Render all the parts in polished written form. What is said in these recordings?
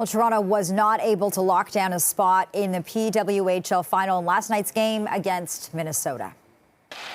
Well, Toronto was not able to lock down a spot in the PWHL final in last night's game against Minnesota.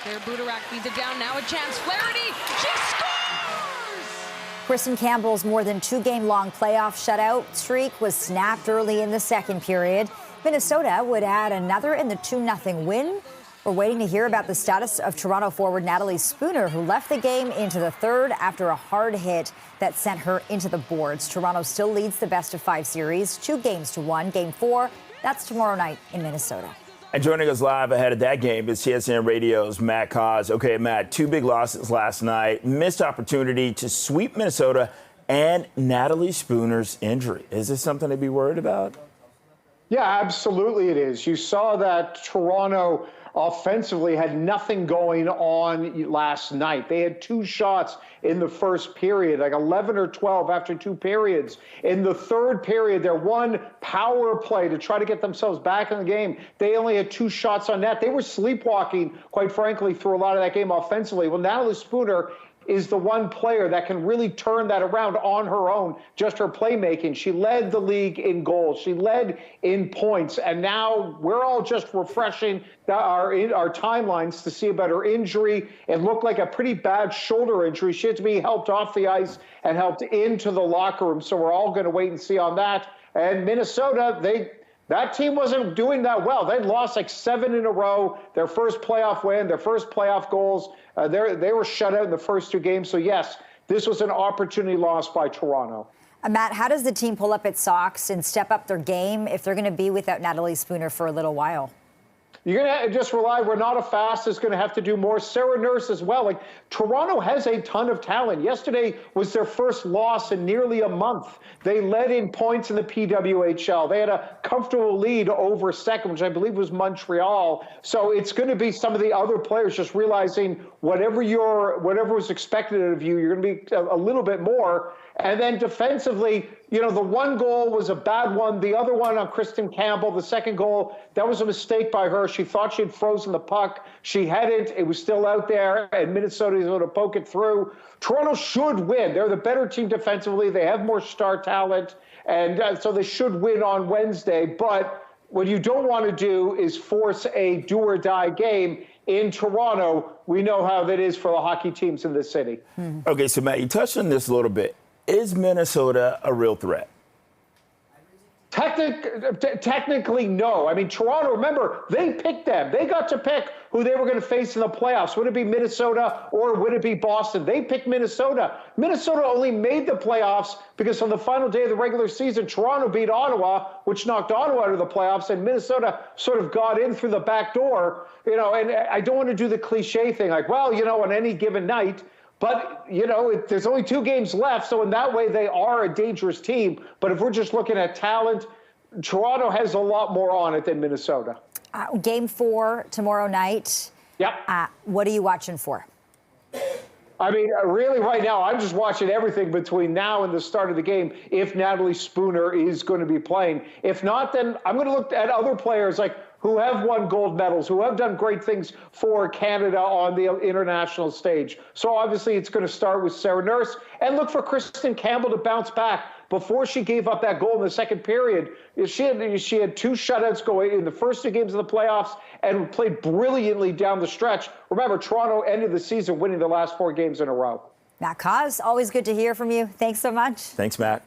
There, Budarak feeds it down. Now a chance. Flaherty, she scores! Kristen Campbell's more than 2-game-long playoff shutout streak was snapped early in the second period. Minnesota would add another in the 2-0 win. We're waiting to hear about the status of Toronto forward Natalie Spooner, who left the game into the third after a hard hit that sent her into the boards. Toronto still leads the best-of-5 series, 2-1. Game 4, that's tomorrow night in Minnesota. And joining us live ahead of that game is TSN Radio's Matt Cause. Okay, Matt, 2 big losses last night. Missed opportunity to sweep Minnesota and Natalie Spooner's injury. Is this something to be worried about? Yeah, absolutely it is. You saw that Toronto offensively had nothing going on last night. They had 2 shots in the first period, like 11 or 12 after 2 periods. In the third period, their one power play to try to get themselves back in the game, they only had 2 shots on net. They were sleepwalking, quite frankly, through a lot of that game offensively. Well, Natalie Spooner is the one player that can really turn that around on her own, just her playmaking. She led the league in goals. She led in points. And now we're all just refreshing our timelines to see about her injury. It looked like a pretty bad shoulder injury. She had to be helped off the ice and helped into the locker room. So we're all going to wait and see on that. And Minnesota, that team wasn't doing that well. They lost like 7 in a row. Their first playoff win, their first playoff goals. They were shut out in the first 2 games. So, yes, this was an opportunity lost by Toronto. Matt, how does the team pull up its socks and step up their game if they're going to be without Natalie Spooner for a little while? You're going to just rely. Renata Fast is going to have to do more. Sarah Nurse as well. Like, Toronto has a ton of talent. Yesterday was their first loss in nearly a month. They led in points in the PWHL. They had a comfortable lead over second, which I believe was Montreal. So it's going to be some of the other players just realizing whatever was expected of you, you're going to be a little bit more. And then defensively, you know, the one goal was a bad one. The other one on Kristen Campbell, the second goal, that was a mistake by her. She thought she had frozen the puck. She hadn't. It was still out there, and Minnesota is able to poke it through. Toronto should win. They're the better team defensively. They have more star talent, and so they should win on Wednesday. But what you don't want to do is force a do-or-die game in Toronto. We know how that is for the hockey teams in this city. Okay, so Matt, you touched on this a little bit. Is Minnesota a real threat? Technically, no. I mean, Toronto, remember, they picked them. They got to pick who they were going to face in the playoffs. Would it be Minnesota or would it be Boston? They picked Minnesota. Minnesota only made the playoffs because on the final day of the regular season, Toronto beat Ottawa, which knocked Ottawa out of the playoffs, and Minnesota sort of got in through the back door. You know, and I don't want to do the cliche thing like, well, you know, on any given night. But, you know, there's only 2 games left, so in that way they are a dangerous team. But if we're just looking at talent, Toronto has a lot more on it than Minnesota. Game 4 tomorrow night. Yep. What are you watching for? I mean, really right now, I'm just watching everything between now and the start of the game if Natalie Spooner is going to be playing. If not, then I'm going to look at other players like who have won gold medals, who have done great things for Canada on the international stage. So obviously it's going to start with Sarah Nurse and look for Kristen Campbell to bounce back. Before she gave up that goal in the second period, she had 2 shutouts going in the first 2 games of the playoffs and played brilliantly down the stretch. Remember, Toronto ended the season winning the last 4 games in a row. Matt Cause, always good to hear from you. Thanks so much. Thanks, Matt.